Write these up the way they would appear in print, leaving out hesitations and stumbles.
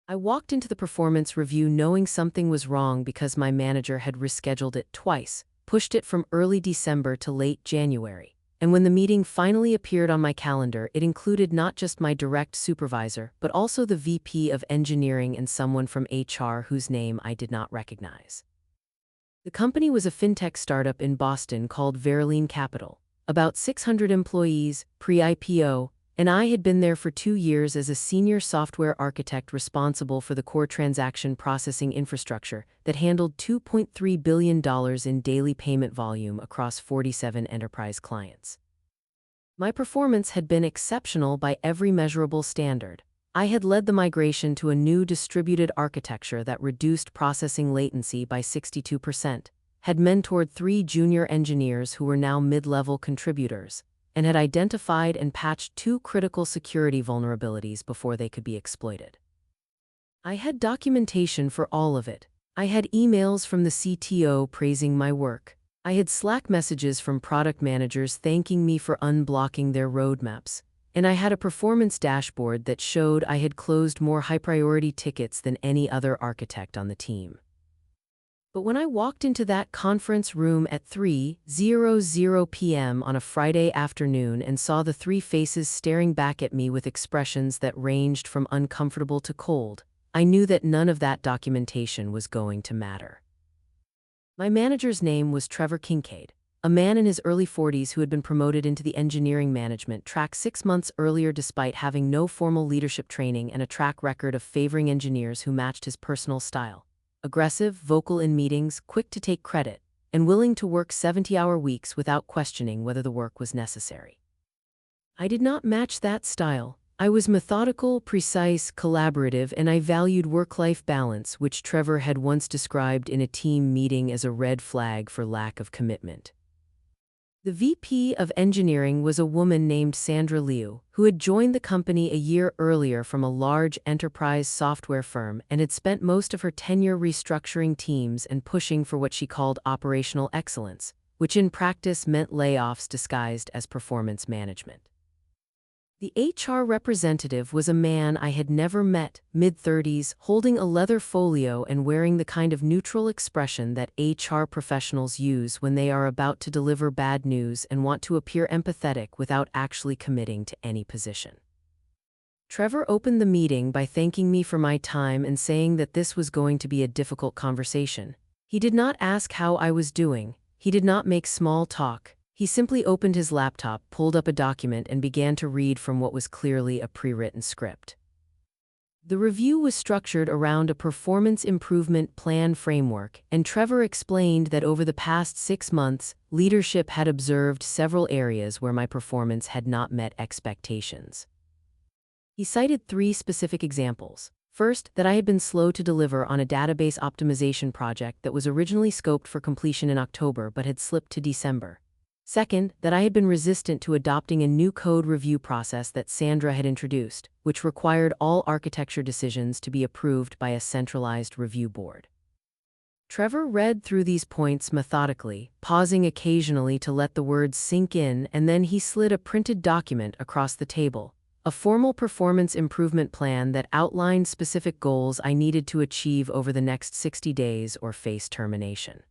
I walked into the performance review knowing something was wrong because my manager had rescheduled it twice, pushed it from early December to late January. And when the meeting finally appeared on my calendar, it included not just my direct supervisor, but also the VP of engineering and someone from HR whose name I did not recognize. The company was a fintech startup in Boston called Verylene Capital, about 600 employees, pre-IPO, and I had been there for 2 years as a senior software architect responsible for the core transaction processing infrastructure that handled $2.3 billion in daily payment volume across 47 enterprise clients. My performance had been exceptional by every measurable standard. I had led the migration to a new distributed architecture that reduced processing latency by 62%, had mentored 3 junior engineers who were now mid-level contributors, and had identified and patched 2 critical security vulnerabilities before they could be exploited. I had documentation for all of it. I had emails from the CTO praising my work. I had Slack messages from product managers thanking me for unblocking their roadmaps. And I had a performance dashboard that showed I had closed more high-priority tickets than any other architect on the team. But when I walked into that conference room at 3:00 p.m. on a Friday afternoon and saw the 3 faces staring back at me with expressions that ranged from uncomfortable to cold, I knew that none of that documentation was going to matter. My manager's name was Trevor Kincaid, a man in his early 40s who had been promoted into the engineering management track 6 months earlier despite having no formal leadership training and a track record of favoring engineers who matched his personal style. Aggressive, vocal in meetings, quick to take credit, and willing to work 70-hour weeks without questioning whether the work was necessary. I did not match that style. I was methodical, precise, collaborative, and I valued work-life balance, which Trevor had once described in a team meeting as a red flag for lack of commitment. The VP of engineering was a woman named Sandra Liu, who had joined the company a year earlier from a large enterprise software firm and had spent most of her tenure restructuring teams and pushing for what she called operational excellence, which in practice meant layoffs disguised as performance management. The HR representative was a man I had never met, mid-30s, holding a leather folio and wearing the kind of neutral expression that HR professionals use when they are about to deliver bad news and want to appear empathetic without actually committing to any position. Trevor opened the meeting by thanking me for my time and saying that this was going to be a difficult conversation. He did not ask how I was doing. He did not make small talk. He simply opened his laptop, pulled up a document, and began to read from what was clearly a pre-written script. The review was structured around a performance improvement plan framework, and Trevor explained that over the past 6 months, leadership had observed several areas where my performance had not met expectations. He cited 3 specific examples. First, that I had been slow to deliver on a database optimization project that was originally scoped for completion in October but had slipped to December. Second, that I had been resistant to adopting a new code review process that Sandra had introduced, which required all architecture decisions to be approved by a centralized review board. Trevor read through these points methodically, pausing occasionally to let the words sink in, and then he slid a printed document across the table, a formal performance improvement plan that outlined specific goals I needed to achieve over the next 60 days or face termination.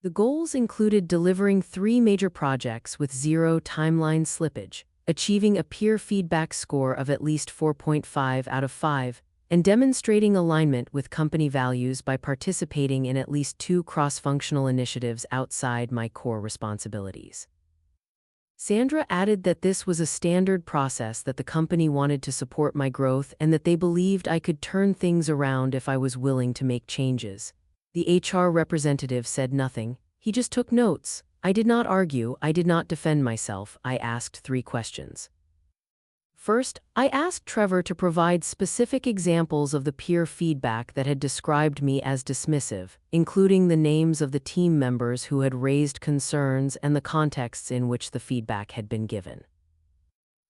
The goals included delivering 3 major projects with 0 timeline slippage, achieving a peer feedback score of at least 4.5 out of 5, and demonstrating alignment with company values by participating in at least 2 cross-functional initiatives outside my core responsibilities. Sandra added that this was a standard process that the company wanted to support my growth and that they believed I could turn things around if I was willing to make changes. The HR representative said nothing. He just took notes. I did not argue. I did not defend myself. I asked 3 questions. First, I asked Trevor to provide specific examples of the peer feedback that had described me as dismissive, including the names of the team members who had raised concerns and the contexts in which the feedback had been given.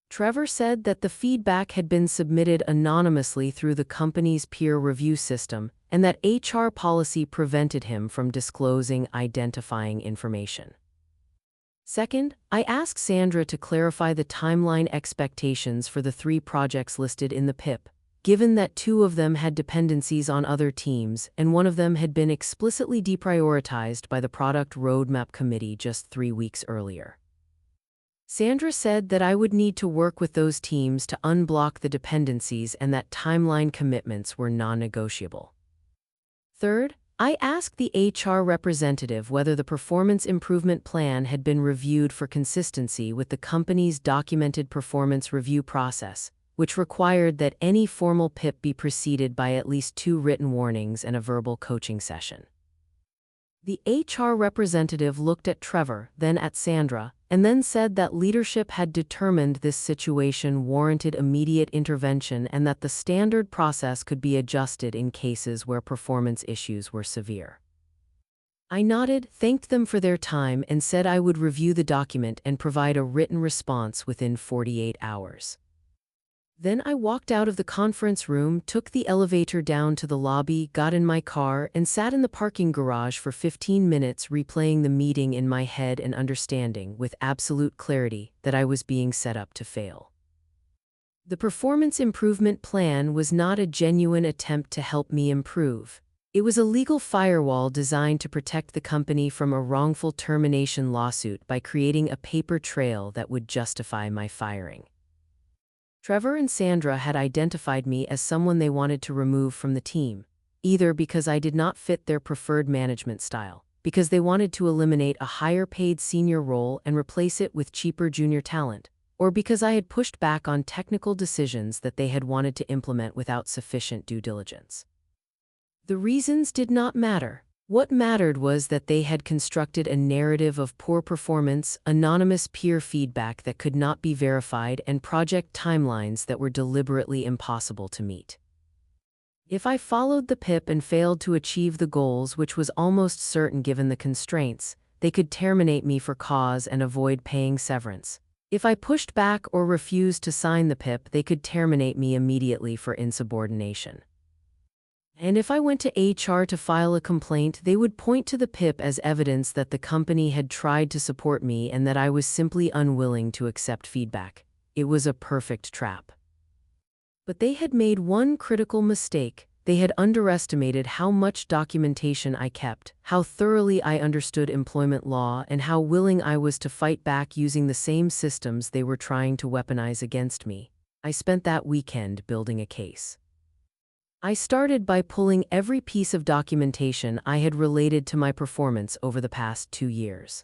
Trevor said that the feedback had been submitted anonymously through the company's peer review system and that HR policy prevented him from disclosing identifying information. Second, I asked Sandra to clarify the timeline expectations for the 3 projects listed in the PIP, given that two of them had dependencies on other teams and one of them had been explicitly deprioritized by the Product Roadmap Committee just 3 weeks earlier. Sandra said that I would need to work with those teams to unblock the dependencies and that timeline commitments were non-negotiable. Third, I asked the HR representative whether the performance improvement plan had been reviewed for consistency with the company's documented performance review process, which required that any formal PIP be preceded by at least 2 written warnings and a verbal coaching session. The HR representative looked at Trevor, then at Sandra, and then said that leadership had determined this situation warranted immediate intervention and that the standard process could be adjusted in cases where performance issues were severe. I nodded, thanked them for their time, and said I would review the document and provide a written response within 48 hours. Then I walked out of the conference room, took the elevator down to the lobby, got in my car, and sat in the parking garage for 15 minutes replaying the meeting in my head and understanding, with absolute clarity, that I was being set up to fail. The performance improvement plan was not a genuine attempt to help me improve. It was a legal firewall designed to protect the company from a wrongful termination lawsuit by creating a paper trail that would justify my firing. Trevor and Sandra had identified me as someone they wanted to remove from the team, either because I did not fit their preferred management style, because they wanted to eliminate a higher-paid senior role and replace it with cheaper junior talent, or because I had pushed back on technical decisions that they had wanted to implement without sufficient due diligence. The reasons did not matter. What mattered was that they had constructed a narrative of poor performance, anonymous peer feedback that could not be verified, and project timelines that were deliberately impossible to meet. If I followed the PIP and failed to achieve the goals, which was almost certain given the constraints, they could terminate me for cause and avoid paying severance. If I pushed back or refused to sign the PIP, they could terminate me immediately for insubordination. And if I went to HR to file a complaint, they would point to the PIP as evidence that the company had tried to support me and that I was simply unwilling to accept feedback. It was a perfect trap. But they had made one critical mistake. They had underestimated how much documentation I kept, how thoroughly I understood employment law, and how willing I was to fight back using the same systems they were trying to weaponize against me. I spent that weekend building a case. I started by pulling every piece of documentation I had related to my performance over the past 2 years.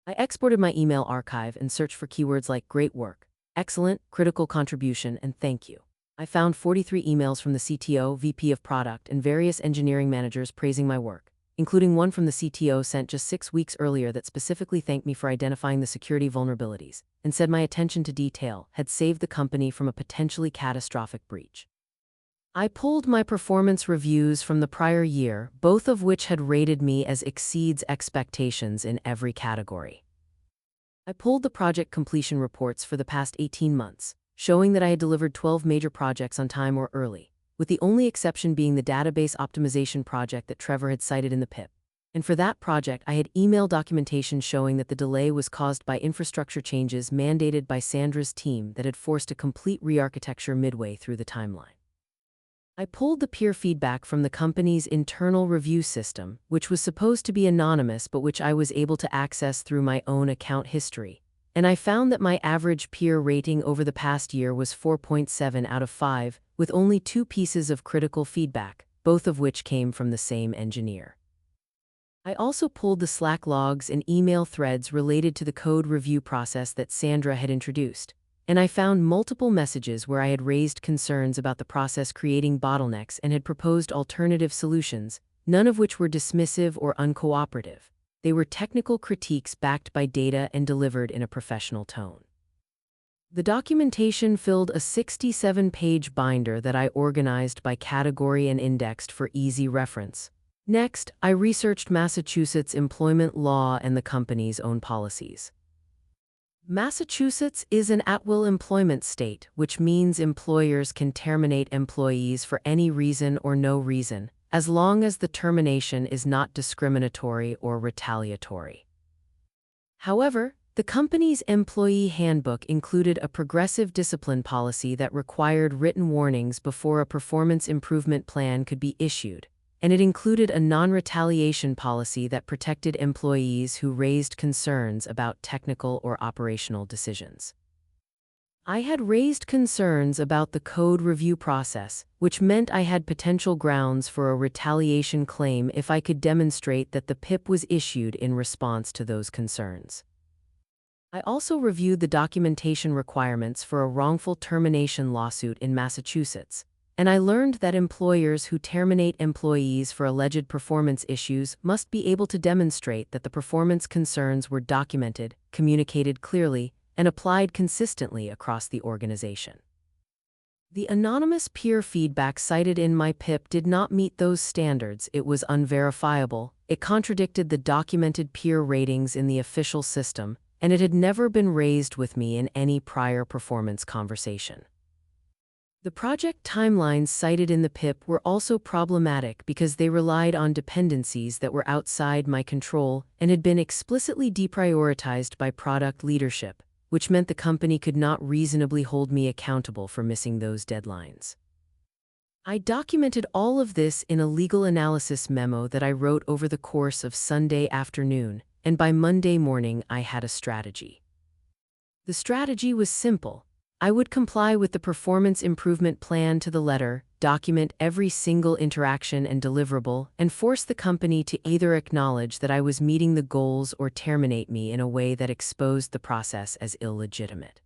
I exported my email archive and searched for keywords like great work, excellent, critical contribution, and thank you. I found 43 emails from the CTO, VP of Product, and various engineering managers praising my work, including one from the CTO sent just 6 weeks earlier that specifically thanked me for identifying the security vulnerabilities and said my attention to detail had saved the company from a potentially catastrophic breach. I pulled my performance reviews from the prior year, both of which had rated me as exceeds expectations in every category. I pulled the project completion reports for the past 18 months, showing that I had delivered 12 major projects on time or early, with the only exception being the database optimization project that Trevor had cited in the PIP. And for that project, I had email documentation showing that the delay was caused by infrastructure changes mandated by Sandra's team that had forced a complete re-architecture midway through the timeline. I pulled the peer feedback from the company's internal review system, which was supposed to be anonymous but which I was able to access through my own account history, and I found that my average peer rating over the past year was 4.7 out of 5, with only 2 pieces of critical feedback, both of which came from the same engineer. I also pulled the Slack logs and email threads related to the code review process that Sandra had introduced, and I found multiple messages where I had raised concerns about the process creating bottlenecks and had proposed alternative solutions, none of which were dismissive or uncooperative. They were technical critiques backed by data and delivered in a professional tone. The documentation filled a 67-page binder that I organized by category and indexed for easy reference. Next, I researched Massachusetts employment law and the company's own policies. Massachusetts is an at-will employment state, which means employers can terminate employees for any reason or no reason, as long as the termination is not discriminatory or retaliatory. However, The company's employee handbook included a progressive discipline policy that required written warnings before a performance improvement plan could be issued, and it included a non-retaliation policy that protected employees who raised concerns about technical or operational decisions. I had raised concerns about the code review process, which meant I had potential grounds for a retaliation claim if I could demonstrate that the PIP was issued in response to those concerns. I also reviewed the documentation requirements for a wrongful termination lawsuit in Massachusetts, and I learned that employers who terminate employees for alleged performance issues must be able to demonstrate that the performance concerns were documented, communicated clearly, and applied consistently across the organization. The anonymous peer feedback cited in my PIP did not meet those standards. It was unverifiable, it contradicted the documented peer ratings in the official system, and it had never been raised with me in any prior performance conversation. The project timelines cited in the PIP were also problematic because they relied on dependencies that were outside my control and had been explicitly deprioritized by product leadership, which meant the company could not reasonably hold me accountable for missing those deadlines. I documented all of this in a legal analysis memo that I wrote over the course of Sunday afternoon, and by Monday morning I had a strategy. The strategy was simple. I would comply with the performance improvement plan to the letter, document every single interaction and deliverable, and force the company to either acknowledge that I was meeting the goals or terminate me in a way that exposed the process as illegitimate.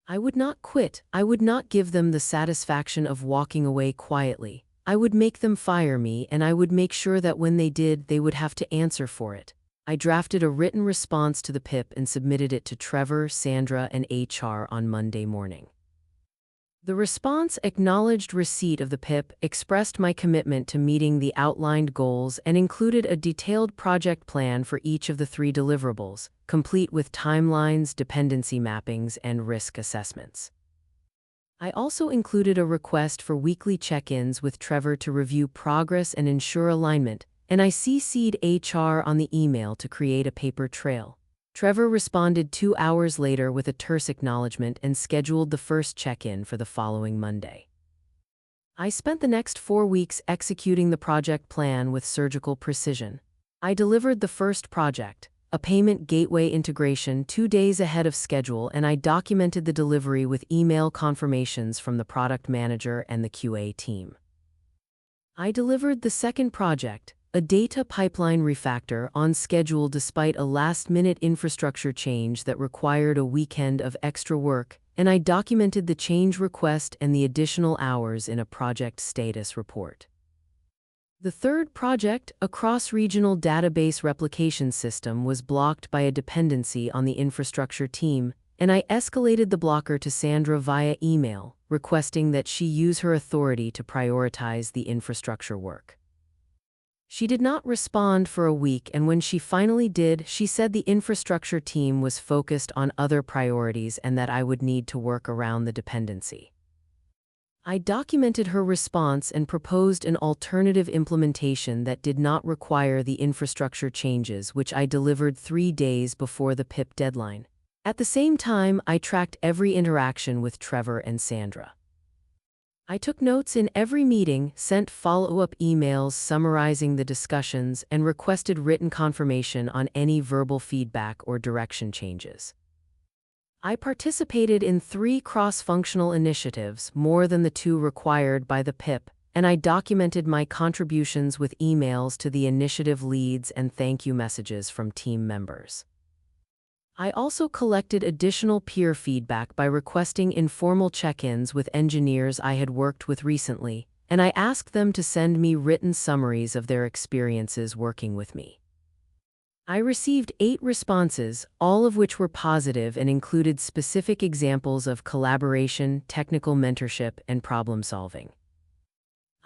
I would not quit. I would not give them the satisfaction of walking away quietly. I would make them fire me, and I would make sure that when they did, they would have to answer for it. I drafted a written response to the PIP and submitted it to Trevor, Sandra, and HR on Monday morning. The response acknowledged receipt of the PIP, expressed my commitment to meeting the outlined goals, and included a detailed project plan for each of the 3 deliverables, complete with timelines, dependency mappings, and risk assessments. I also included a request for weekly check-ins with Trevor to review progress and ensure alignment, and I CC'd HR on the email to create a paper trail. Trevor responded 2 hours later with a terse acknowledgement and scheduled the first check-in for the following Monday. I spent the next 4 weeks executing the project plan with surgical precision. I delivered the first project, a payment gateway integration, 2 days ahead of schedule, and I documented the delivery with email confirmations from the product manager and the QA team. I delivered the second project, a data pipeline refactor, on schedule despite a last-minute infrastructure change that required a weekend of extra work, and I documented the change request and the additional hours in a project status report. The third project, a cross-regional database replication system, was blocked by a dependency on the infrastructure team, and I escalated the blocker to Sandra via email, requesting that she use her authority to prioritize the infrastructure work. She did not respond for a week, and when she finally did, she said the infrastructure team was focused on other priorities and that I would need to work around the dependency. I documented her response and proposed an alternative implementation that did not require the infrastructure changes, which I delivered 3 days before the PIP deadline. At the same time, I tracked every interaction with Trevor and Sandra. I took notes in every meeting, sent follow-up emails summarizing the discussions, and requested written confirmation on any verbal feedback or direction changes. I participated in 3 cross-functional initiatives, more than the 2 required by the PIP, and I documented my contributions with emails to the initiative leads and thank you messages from team members. I also collected additional peer feedback by requesting informal check-ins with engineers I had worked with recently, and I asked them to send me written summaries of their experiences working with me. I received 8 responses, all of which were positive and included specific examples of collaboration, technical mentorship, and problem-solving.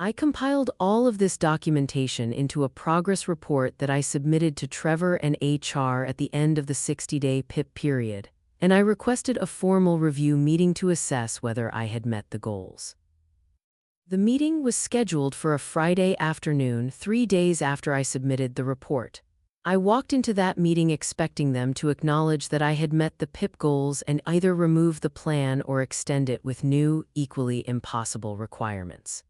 I compiled all of this documentation into a progress report that I submitted to Trevor and HR at the end of the 60-day PIP period, and I requested a formal review meeting to assess whether I had met the goals. The meeting was scheduled for a Friday afternoon, 3 days after I submitted the report. I walked into that meeting expecting them to acknowledge that I had met the PIP goals and either remove the plan or extend it with new, equally impossible requirements.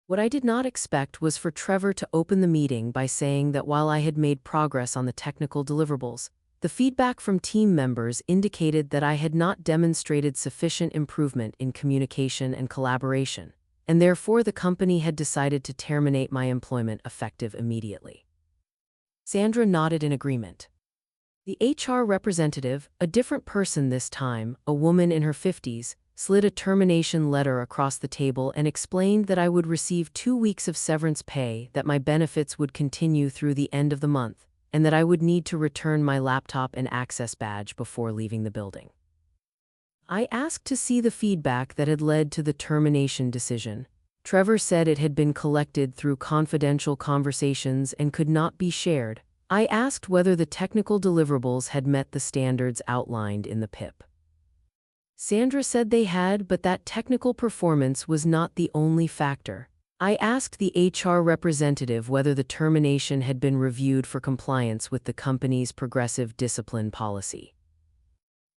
What I did not expect was for Trevor to open the meeting by saying that while I had made progress on the technical deliverables, the feedback from team members indicated that I had not demonstrated sufficient improvement in communication and collaboration, and therefore the company had decided to terminate my employment effective immediately. Sandra nodded in agreement. The HR representative, a different person this time, a woman in her 50s, slid a termination letter across the table and explained that I would receive 2 weeks of severance pay, that my benefits would continue through the end of the month, and that I would need to return my laptop and access badge before leaving the building. I asked to see the feedback that had led to the termination decision. Trevor said it had been collected through confidential conversations and could not be shared. I asked whether the technical deliverables had met the standards outlined in the PIP. Sandra said they had, but that technical performance was not the only factor. I asked the HR representative whether the termination had been reviewed for compliance with the company's progressive discipline policy.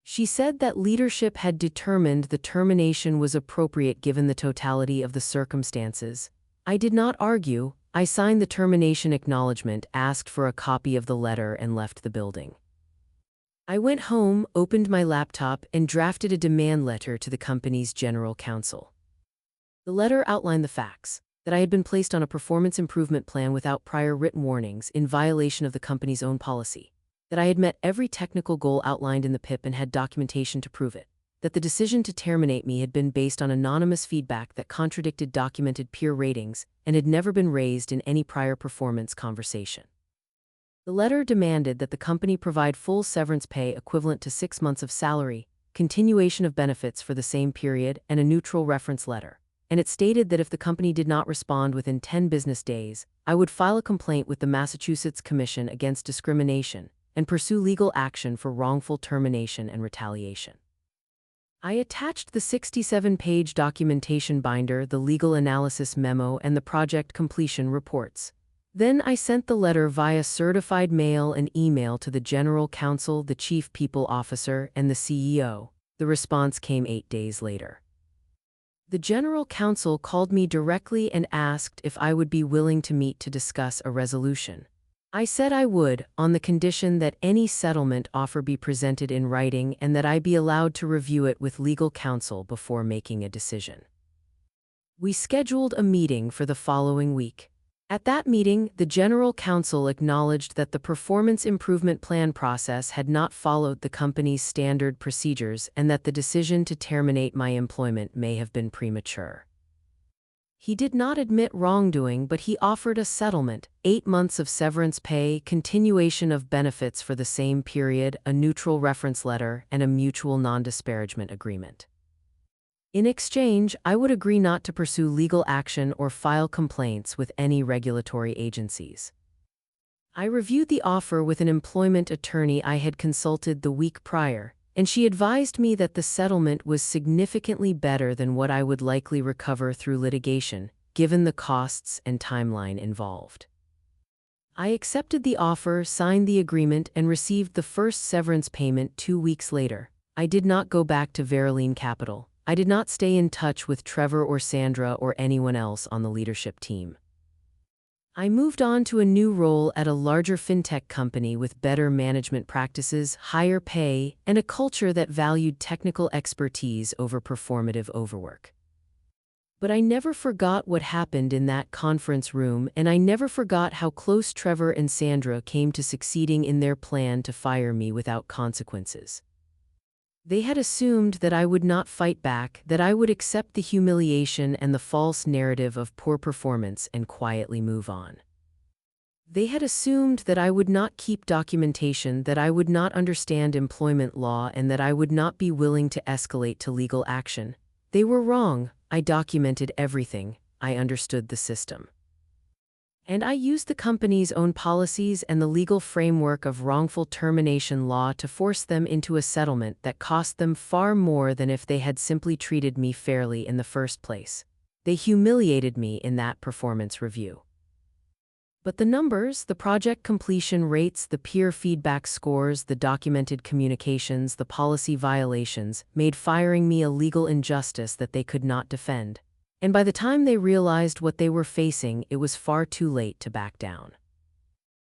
She said that leadership had determined the termination was appropriate given the totality of the circumstances. I did not argue. I signed the termination acknowledgement, asked for a copy of the letter, and left the building. I went home, opened my laptop, and drafted a demand letter to the company's general counsel. The letter outlined the facts: that I had been placed on a performance improvement plan without prior written warnings, in violation of the company's own policy, that I had met every technical goal outlined in the PIP and had documentation to prove it, that the decision to terminate me had been based on anonymous feedback that contradicted documented peer ratings and had never been raised in any prior performance conversation. The letter demanded that the company provide full severance pay equivalent to 6 months of salary, continuation of benefits for the same period, and a neutral reference letter. And it stated that if the company did not respond within 10 business days, I would file a complaint with the Massachusetts Commission Against Discrimination and pursue legal action for wrongful termination and retaliation. I attached the 67-page documentation binder, the legal analysis memo, and the project completion reports. Then I sent the letter via certified mail and email to the General Counsel, the Chief People Officer, and the CEO. The response came 8 days later. The General Counsel called me directly and asked if I would be willing to meet to discuss a resolution. I said I would, on the condition that any settlement offer be presented in writing and that I be allowed to review it with legal counsel before making a decision. We scheduled a meeting for the following week. At that meeting, the General Counsel acknowledged that the performance improvement plan process had not followed the company's standard procedures and that the decision to terminate my employment may have been premature. He did not admit wrongdoing, but he offered a settlement: 8 months of severance pay, continuation of benefits for the same period, a neutral reference letter, and a mutual non-disparagement agreement. In exchange, I would agree not to pursue legal action or file complaints with any regulatory agencies. I reviewed the offer with an employment attorney I had consulted the week prior, and she advised me that the settlement was significantly better than what I would likely recover through litigation, given the costs and timeline involved. I accepted the offer, signed the agreement, and received the first severance payment 2 weeks later. I did not go back to Veroline Capital. I did not stay in touch with Trevor or Sandra or anyone else on the leadership team. I moved on to a new role at a larger fintech company with better management practices, higher pay, and a culture that valued technical expertise over performative overwork. But I never forgot what happened in that conference room, and I never forgot how close Trevor and Sandra came to succeeding in their plan to fire me without consequences. They had assumed that I would not fight back, that I would accept the humiliation and the false narrative of poor performance and quietly move on. They had assumed that I would not keep documentation, that I would not understand employment law, and that I would not be willing to escalate to legal action. They were wrong. I documented everything. I understood the system. And I used the company's own policies and the legal framework of wrongful termination law to force them into a settlement that cost them far more than if they had simply treated me fairly in the first place. They humiliated me in that performance review. But the numbers, the project completion rates, the peer feedback scores, the documented communications, the policy violations, made firing me a legal injustice that they could not defend. And by the time they realized what they were facing, it was far too late to back down.